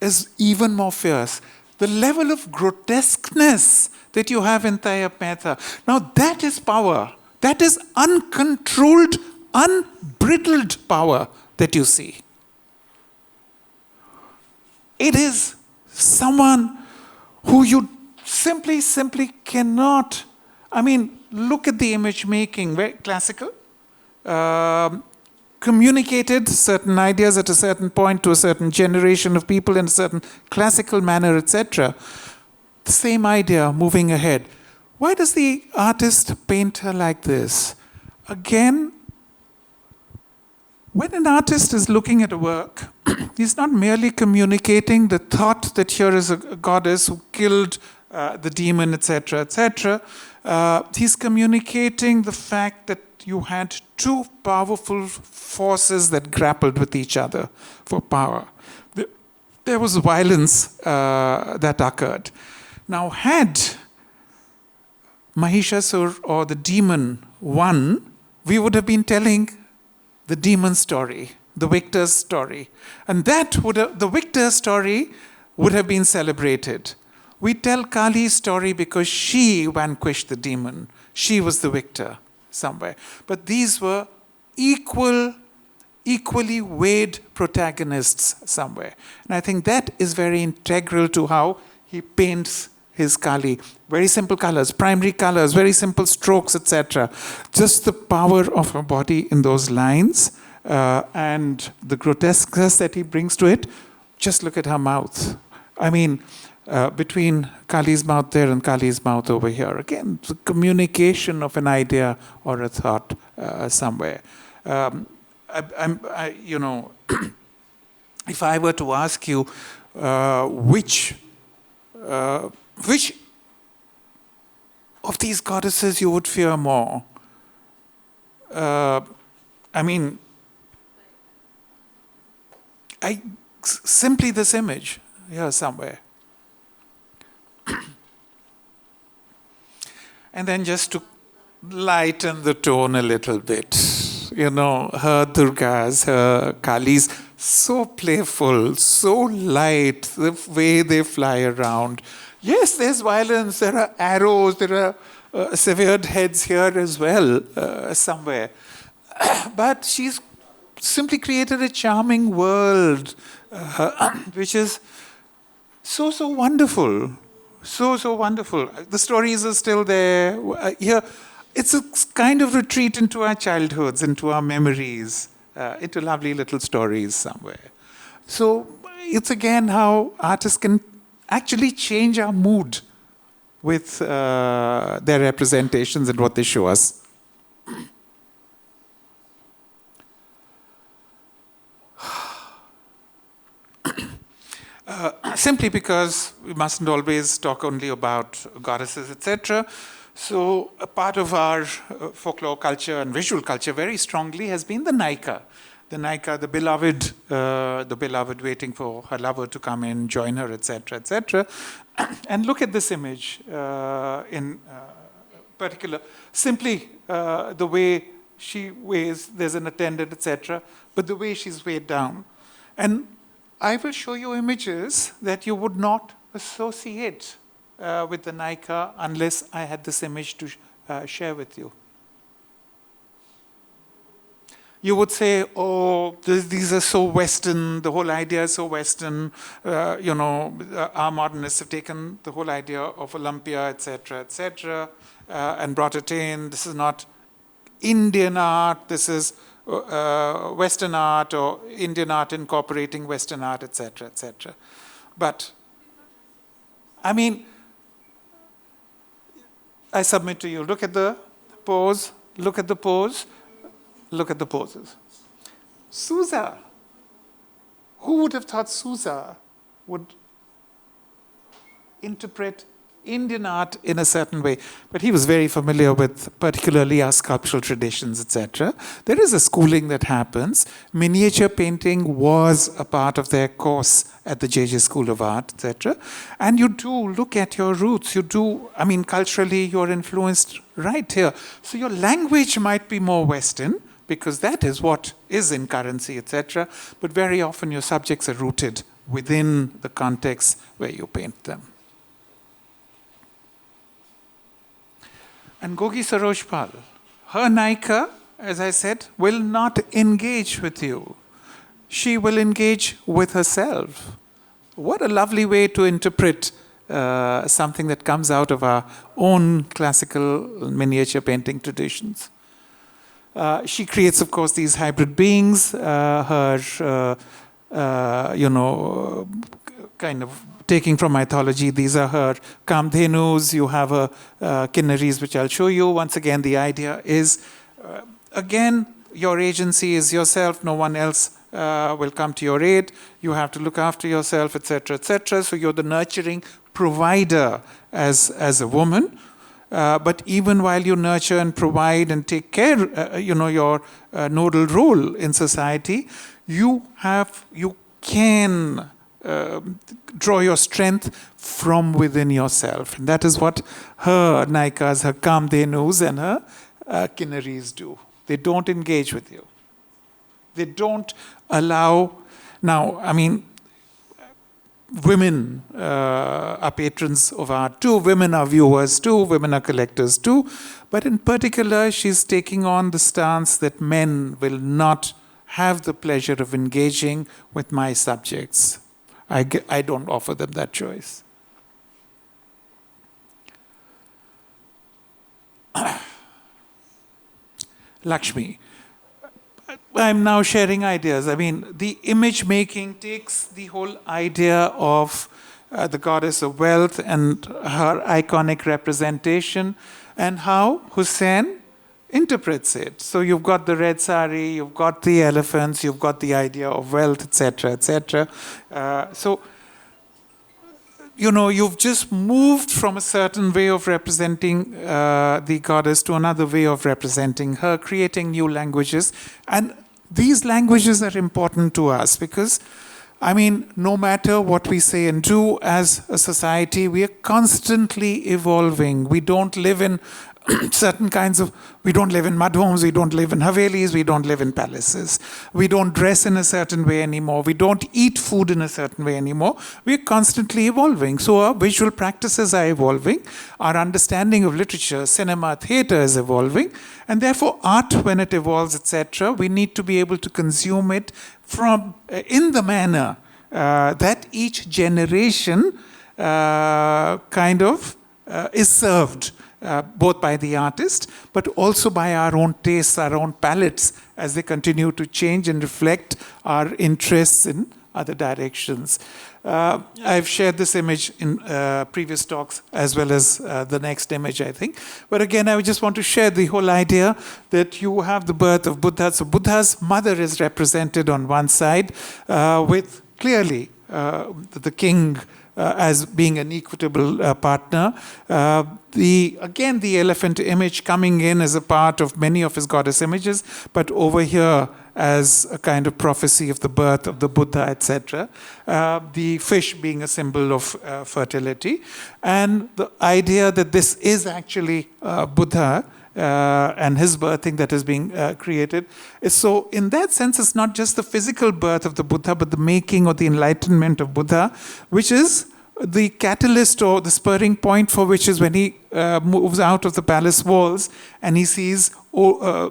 is even more fierce. The level of grotesqueness that you have in Tayyab Mehta. Now that is power. That is uncontrolled, unbridled power that you see. It is someone who you simply cannot. Look at the image making, very classical. Communicated certain ideas at a certain point to a certain generation of people in a certain classical manner, etc. The same idea moving ahead. Why does the artist paint her like this? Again, when an artist is looking at a work, he's not merely communicating the thought that here is a goddess who killed the demon, etc., etc. He's communicating the fact that you had two powerful forces that grappled with each other for power. There was violence that occurred. Now, had Mahishasur or the demon won, we would have been telling the demon story, the victor's story. And the victor's story would have been celebrated. We tell Kali's story because she vanquished the demon. She was the victor somewhere. But these were equally weighed protagonists somewhere. And I think that is very integral to how he paints his Kali. Very simple colors, primary colors, very simple strokes, etc. Just the power of her body in those lines and the grotesqueness that he brings to it. Just look at her mouth. Between Kali's mouth there and Kali's mouth over here. Again, the communication of an idea or a thought somewhere. If I were to ask you which of these goddesses you would fear more, simply this image here somewhere. And then just to lighten the tone a little bit, her Durgas, her Kalis, so playful, so light, the way they fly around. Yes, there's violence, there are arrows, there are severed heads here as well, somewhere. But she's simply created a charming world, which is so wonderful. So wonderful. The stories are still there. Here, it's a kind of retreat into our childhoods, into our memories, into lovely little stories somewhere. So it's again how artists can actually change our mood with their representations and what they show us. Simply because we mustn't always talk only about goddesses, etc. So a part of our folklore culture and visual culture very strongly has been the Naika. The Naika, the beloved waiting for her lover to come in, join her, etc., etc. And look at this image in particular. Simply the way she weighs, there's an attendant, etc., but the way she's weighed down. And I will show you images that you would not associate with the Naika unless I had this image to share with you. You would say, oh, these are so Western, the whole idea is so Western, our modernists have taken the whole idea of Olympia, etc., and brought it in. This is not Indian art, this is Western art or Indian art incorporating Western art, etc., etc. But, I mean, I submit to you, look at the pose, look at the pose, look at the poses. Sousa. Who would have thought Sousa would interpret Indian art in a certain way? But he was very familiar with particularly our sculptural traditions, etc. There is a schooling that happens. Miniature painting was a part of their course at the JJ School of Art, etc. And you do look at your roots. You do, I mean, culturally you're influenced right here. So your language might be more Western, because that is what is in currency, etc. But very often your subjects are rooted within the context where you paint them. And Gogi Sarojpal, her Naika, as I said, will not engage with you. She will engage with herself. What a lovely way to interpret something that comes out of our own classical miniature painting traditions. She creates, of course, these hybrid beings, kind of taking from mythology. These are her Kamdhenus. You have her Kinnaris, which I'll show you. Once again, the idea is, again, your agency is yourself. No one else will come to your aid. You have to look after yourself, etc., etc. So you're the nurturing provider as a woman. But even while you nurture and provide and take care, your nodal role in society, you can draw your strength from within yourself. And that is what her Naikas, her Kamdhenus and her Kinnaris do. They don't engage with you. They don't allow... Now, I mean, women are patrons of art too, women are viewers too, women are collectors too. But in particular, she's taking on the stance that men will not have the pleasure of engaging with my subjects. I don't offer them that choice. Lakshmi. I'm now sharing ideas. I mean, the image making takes the whole idea of the goddess of wealth and her iconic representation and how Hussain interprets it. So you've got the red sari, you've got the elephants, you've got the idea of wealth, etc., etc. So, you've just moved from a certain way of representing the goddess to another way of representing her, creating new languages. And these languages are important to us because I mean, no matter what we say and do as a society, we are constantly evolving. We don't live in we don't live in mud homes, we don't live in havelis, we don't live in palaces. We don't dress in a certain way anymore. We don't eat food in a certain way anymore. We're constantly evolving. So our visual practices are evolving. Our understanding of literature, cinema, theater is evolving. And therefore, art, when it evolves, etc., we need to be able to consume it from in the manner that each generation is served, both by the artist, but also by our own tastes, our own palettes, as they continue to change and reflect our interests in other directions. I've shared this image in previous talks as well as the next image, I think. But again, I just want to share the whole idea that you have the birth of Buddha. So Buddha's mother is represented on one side with clearly the king as being an equitable partner. The elephant image coming in as a part of many of his goddess images, but over here as a kind of prophecy of the birth of the Buddha, etc. The fish being a symbol of fertility. And the idea that this is actually Buddha and his birthing that is being created. So in that sense, it's not just the physical birth of the Buddha, but the making or the enlightenment of Buddha, which is the catalyst or the spurring point for which is when he moves out of the palace walls and he sees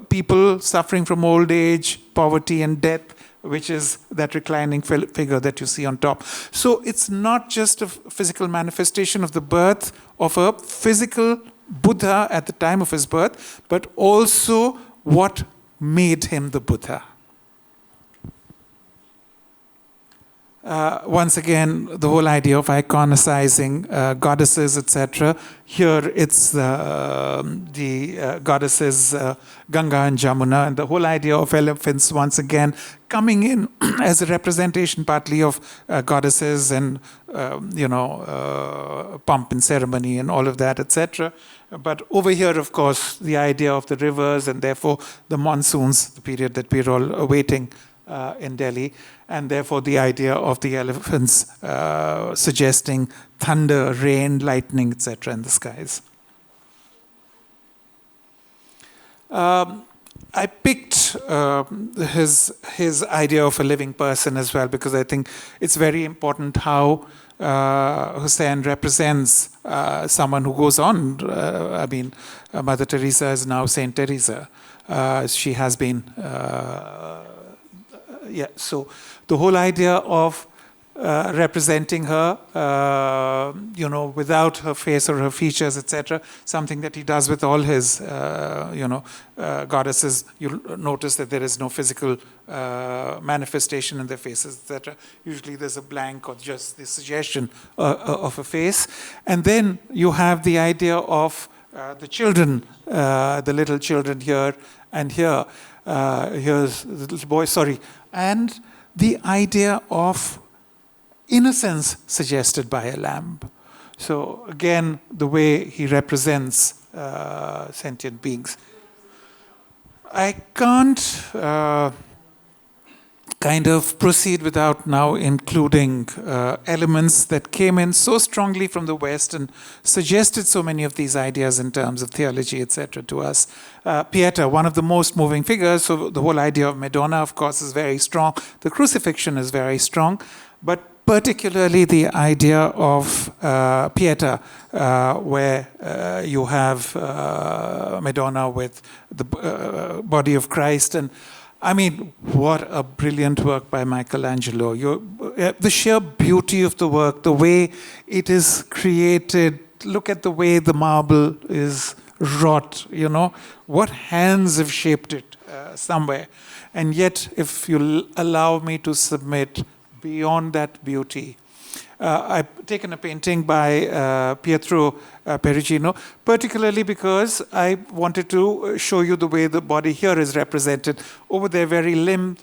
people suffering from old age, poverty and death, which is that reclining figure that you see on top. So it's not just a physical manifestation of the birth of a physical Buddha at the time of his birth, but also what made him the Buddha. Once again, the whole idea of iconicizing goddesses, etc. Here it's the goddesses Ganga and Jamuna, and the whole idea of elephants once again coming in as a representation partly of goddesses and pomp and ceremony and all of that, etc. But over here, of course, the idea of the rivers and therefore the monsoons, the period that we're all awaiting in Delhi, and therefore the idea of the elephants suggesting thunder, rain, lightning, etc. in the skies. I picked his idea of a living person as well because I think it's very important how Hussain represents someone who goes on. Mother Teresa is now Saint Teresa. She has been. So the whole idea of representing her, without her face or her features, etc., something that he does with all his, goddesses. You'll notice that there is no physical manifestation in their faces, etc. Usually there's a blank or just the suggestion of a face. And then you have the idea of the children, the little children here and here. Here's the little boy, and the idea of innocence suggested by a lamb. So again, the way he represents sentient beings. I can't kind of proceed without now including elements that came in so strongly from the West and suggested so many of these ideas in terms of theology, etc. to us. Pieta, one of the most moving figures, so the whole idea of Madonna, of course, is very strong. The crucifixion is very strong, but particularly the idea of Pieta, where you have Madonna with the body of Christ. And I mean, what a brilliant work by Michelangelo. The sheer beauty of the work, the way it is created, look at the way the marble is wrought, what hands have shaped it somewhere. And yet, if you allow me to submit beyond that beauty, I've taken a painting by Pietro Perugino, particularly because I wanted to show you the way the body here is represented. Over there, very limp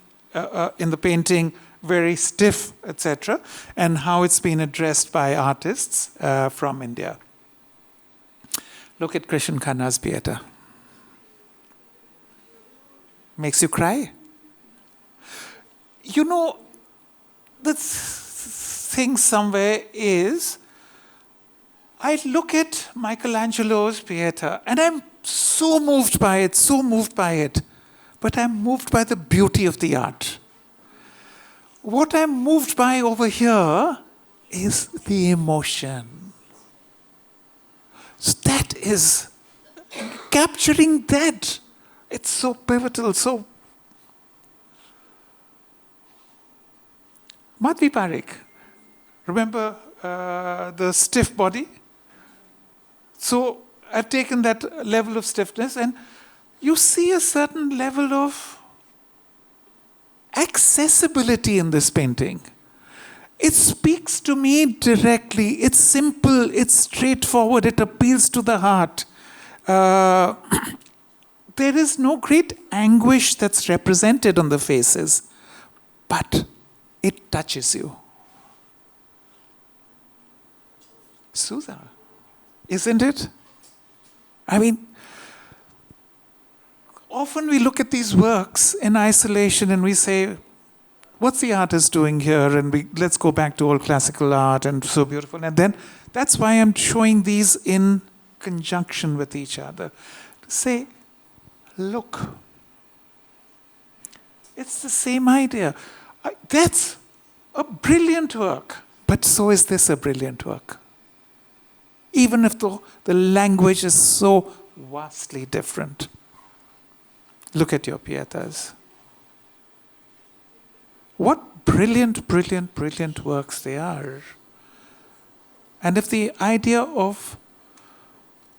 in the painting, very stiff, etc., and how it's been addressed by artists from India. Look at Krishan Khanna's Pieta. Makes you cry. the thing somewhere is, I look at Michelangelo's Pieta and I'm so moved by it, but I'm moved by the beauty of the art. What I'm moved by over here is the emotion. So that is, capturing that, it's so pivotal, so. Madhvi Parekh, remember the stiff body? So I've taken that level of stiffness and you see a certain level of accessibility in this painting. It speaks to me directly. It's simple, it's straightforward, it appeals to the heart. There is no great anguish that's represented on the faces, but it touches you. Sudha, isn't it? I mean, often we look at these works in isolation and we say, what's the artist doing here? And let's go back to old classical art and so beautiful. And then that's why I'm showing these in conjunction with each other. To say, look, it's the same idea. That's a brilliant work, but so is this a brilliant work. Even if the language is so vastly different. Look at your Pietas. What brilliant, brilliant, brilliant works they are. And if the idea of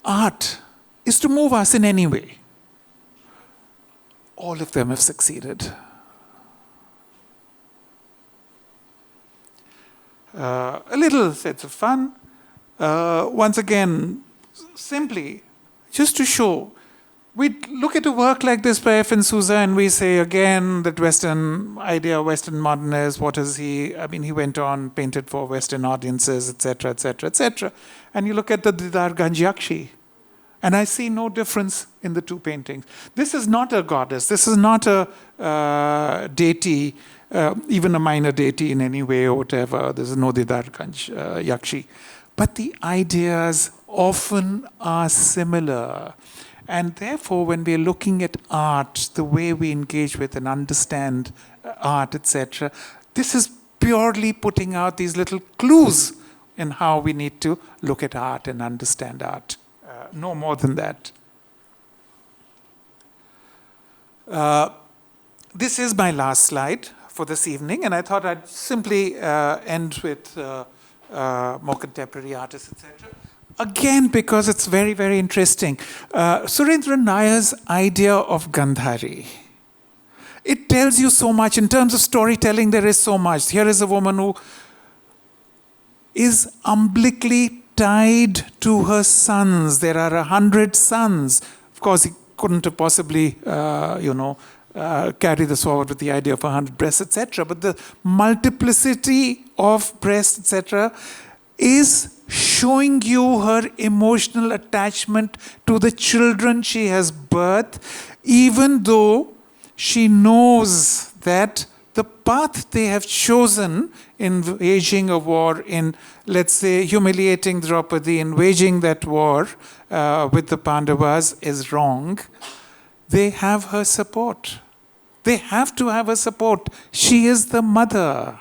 art is to move us in any way, all of them have succeeded. A little sense of fun. Once again, simply, just to show, we look at a work like this by F. N. Souza and we say again that Western idea, Western modernist, what is he? I mean, he went on, painted for Western audiences, etc., etc., etc. And you look at the Didar Ganjakshi, and I see no difference in the two paintings. This is not a goddess. This is not a deity, even a minor deity in any way or whatever. There is no Didar Yakshi. But the ideas often are similar. And therefore, when we are looking at art, the way we engage with and understand art, etc., this is purely putting out these little clues in how we need to look at art and understand art. No more than that. This is my last slide for this evening, and I thought I'd simply end with more contemporary artists, etc. Again, because it's very, very interesting. Surendra Nair's idea of Gandhari. It tells you so much. In terms of storytelling, there is so much. Here is a woman who is umbilically tied to her sons. There are 100 sons. Of course, he couldn't have possibly, carry this forward with the idea of 100 breasts, etc. But the multiplicity of breasts, etc., is showing you her emotional attachment to the children she has birthed, even though she knows that the path they have chosen in waging a war, in, let's say, humiliating Draupadi, in waging that war with the Pandavas is wrong. They have her support. They have to have her support. She is the mother.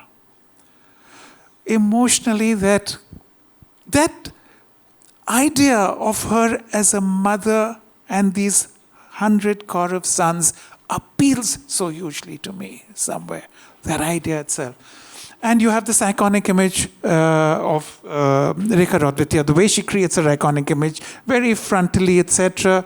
Emotionally, that idea of her as a mother and these 100 Kaurav sons appeals so hugely to me somewhere, that idea itself. And you have this iconic image of Rekha Raudratya, the way she creates her iconic image, very frontally, etc.,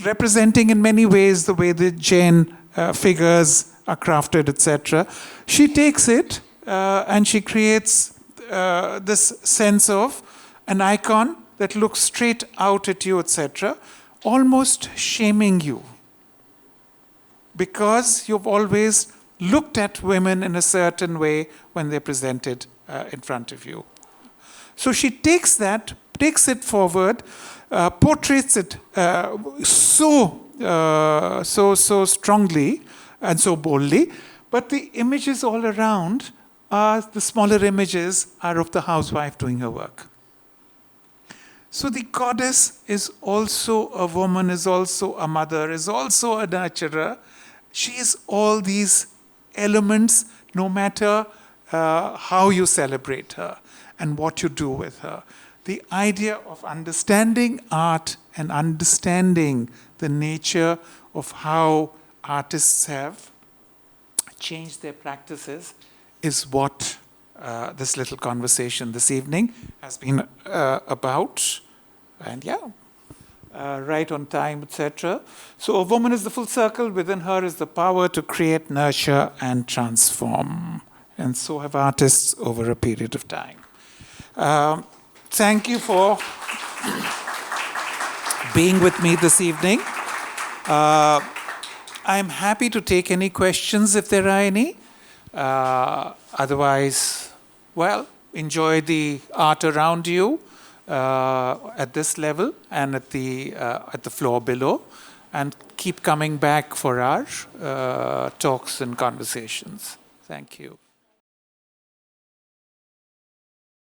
representing in many ways the way the Jain figures are crafted, etc. She takes it and she creates this sense of an icon that looks straight out at you, etc., almost shaming you. Because you've always looked at women in a certain way when they're presented in front of you. So she takes it forward, portrays it so strongly and so boldly, but the images all around the smaller images are of the housewife doing her work. So the goddess is also a woman, is also a mother, is also a nurturer. She is all these elements, no matter how you celebrate her and what you do with her. The idea of understanding art and understanding the nature of how artists have changed their practices is what this little conversation this evening has been about. And right on time, etc. So a woman is the full circle. Within her is the power to create, nurture, and transform. And so have artists over a period of time. Thank you for being with me this evening. I'm happy to take any questions if there are any. Otherwise, well, enjoy the art around you at this level and at the floor below, and keep coming back for our talks and conversations. Thank you.